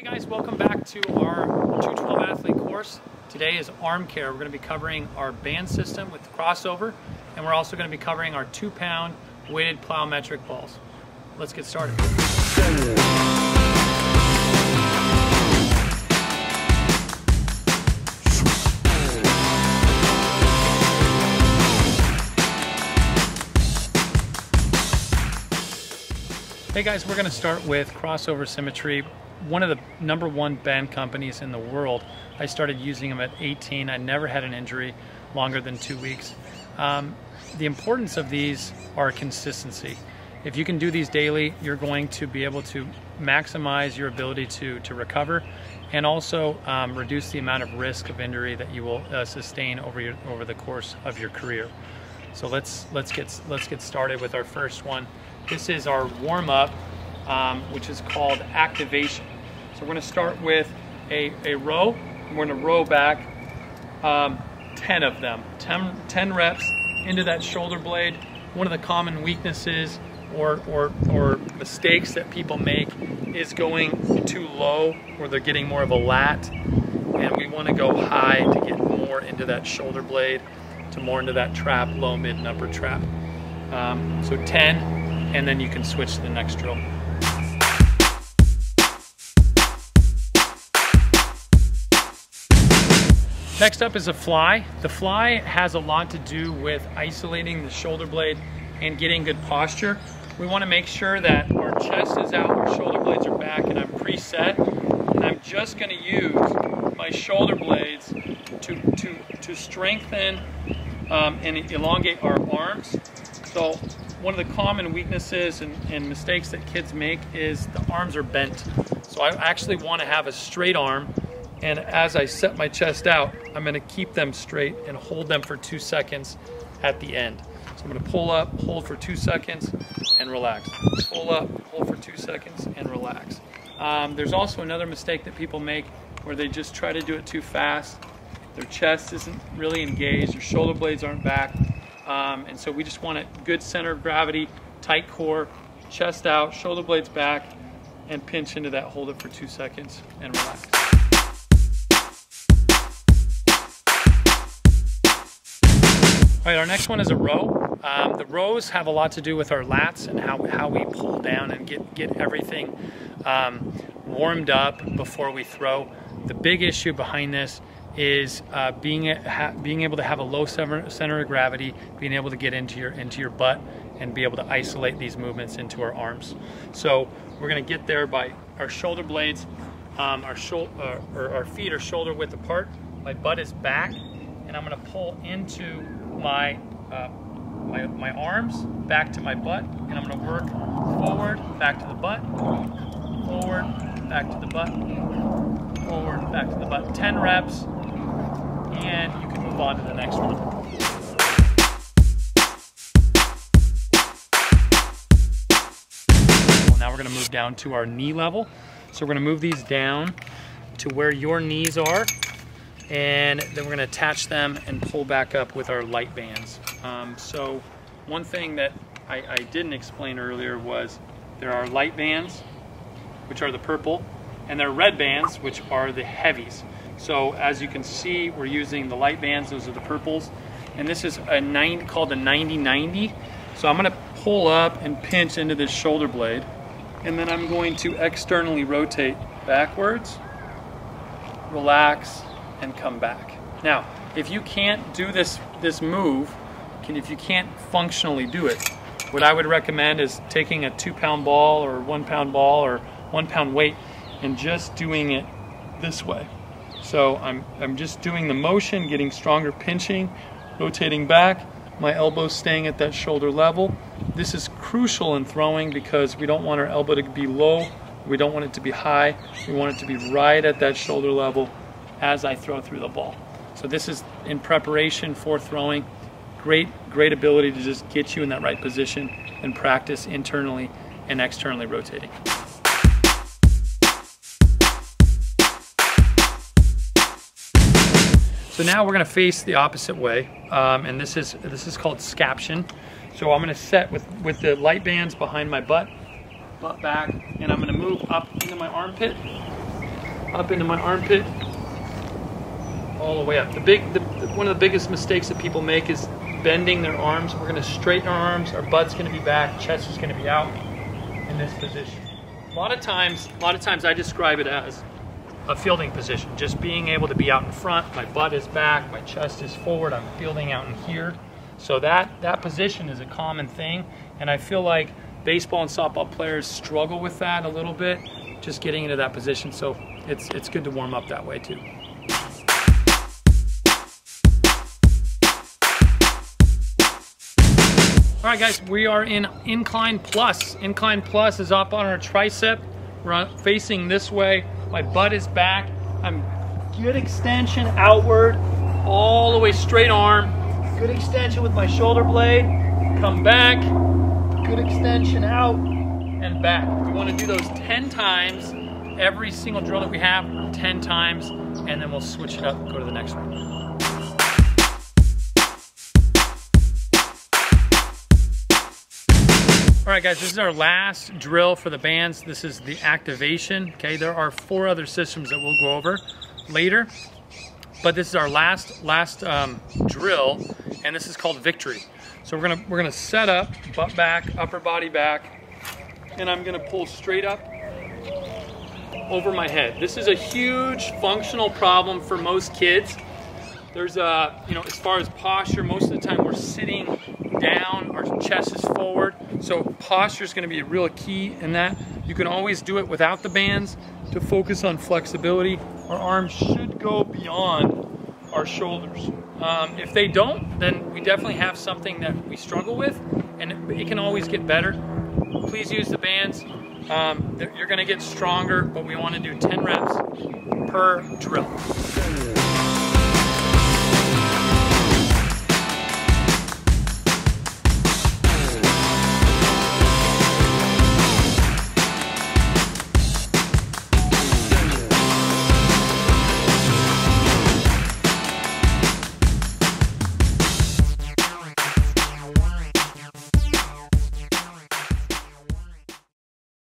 Guys, welcome back to our 212 athlete course. Today is arm care. We're going to be covering our band system with crossover, and we're also going to be covering our 2-pound weighted plyometric balls. Let's get started. Hey guys, we're going to start with crossover Symmetry. One of the #1 band companies in the world. I started using them at 18. I never had an injury longer than 2 weeks. The importance of these are consistency. If you can do these daily, you're going to be able to maximize your ability to recover, and also reduce the amount of risk of injury that you will sustain over the course of your career. So let's get started with our first one. This is our warm-up, which is called activation. So we're going to start with a row. We're going to row back 10 of them, 10 reps into that shoulder blade. One of the common weaknesses or mistakes that people make is going too low, or they're getting more of a lat, and we want to go high to get more into that shoulder blade, to more into that trap, low, mid, and upper trap. So 10, and then you can switch to the next drill. Next up is a fly. The fly has a lot to do with isolating the shoulder blade and getting good posture. We want to make sure that our chest is out, our shoulder blades are back, and I'm preset. And I'm just going to use my shoulder blades to strengthen and elongate our arms. So one of the common weaknesses and mistakes that kids make is the arms are bent. So I actually want to have a straight arm, and as I set my chest out, I'm going to keep them straight and hold them for 2 seconds at the end. So I'm going to pull up, hold for 2 seconds, and relax. Pull up, hold for 2 seconds, and relax. There's also another mistake that people make where they just try to do it too fast. Their chest isn't really engaged, their shoulder blades aren't back. And so we just want a good center of gravity, tight core, chest out, shoulder blades back, and pinch into that, hold it for 2 seconds, and relax. All right, our next one is a row. The rows have a lot to do with our lats and how we pull down and get everything warmed up before we throw. The big issue behind this is being able to have a low center of gravity, being able to get into your butt, and be able to isolate these movements into our arms. So we're going to get there by our shoulder blades, our feet are shoulder width apart. My butt is back, and I'm going to pull into my arms back to my butt, and I'm going to work forward, back to the butt, forward, back to the butt, forward, back to the butt. 10 reps, and you can move on to the next one. Well, now we're going to move down to our knee level. So we're going to move these down to where your knees are, and then we're going to attach them and pull back up with our light bands. So one thing that I didn't explain earlier was there are light bands, which are the purple, and there are red bands, which are the heavies. So as you can see, we're using the light bands, those are the purples, and this is called a 90-90. So I'm going to pull up and pinch into this shoulder blade, and then I'm going to externally rotate backwards, relax, and come back. Now, if you can't do this move, if you can't functionally do it, what I would recommend is taking a 2-pound ball or 1-pound ball or 1-pound weight and just doing it this way. So I'm just doing the motion, getting stronger, pinching, rotating back, my elbows staying at that shoulder level. This is crucial in throwing because we don't want our elbow to be low, we don't want it to be high, we want it to be right at that shoulder level as I throw through the ball. So this is in preparation for throwing. Great ability to just get you in that right position and practice internally and externally rotating. So now we're going to face the opposite way, and this is called scaption. So I'm going to set with the light bands behind my butt back, and I'm going to move up into my armpit, up into my armpit, all the way up. One of the biggest mistakes that people make is bending their arms. We're gonna straighten our arms, our butt's gonna be back, chest is gonna be out in this position. A lot of times I describe it as a fielding position, just being able to be out in front, my butt is back, my chest is forward, I'm fielding out in here. So that position is a common thing, and I feel like baseball and softball players struggle with that a little bit, just getting into that position. So it's good to warm up that way too. All right, guys, we are in incline plus. Incline plus is up on our tricep. We're facing this way. My butt is back. I'm good extension outward, all the way straight arm. Good extension with my shoulder blade. Come back. Good extension out and back. We want to do those 10 times. Every single drill that we have, 10 times, and then we'll switch it up and go to the next one. All right, guys, this is our last drill for the bands. This is the activation, okay? There are 4 other systems that we'll go over later, but this is our last drill, and this is called Victory. So we're gonna set up, butt back, upper body back, and I'm gonna pull straight up over my head. This is a huge functional problem for most kids. There's as far as posture, most of the time we're sitting down, our chest is forward. So posture is going to be a real key in that. You can always do it without the bands to focus on flexibility. Our arms should go beyond our shoulders. If they don't, then we definitely have something that we struggle with, and it can always get better. Please use the bands. You're going to get stronger, but we want to do 10 reps per drill.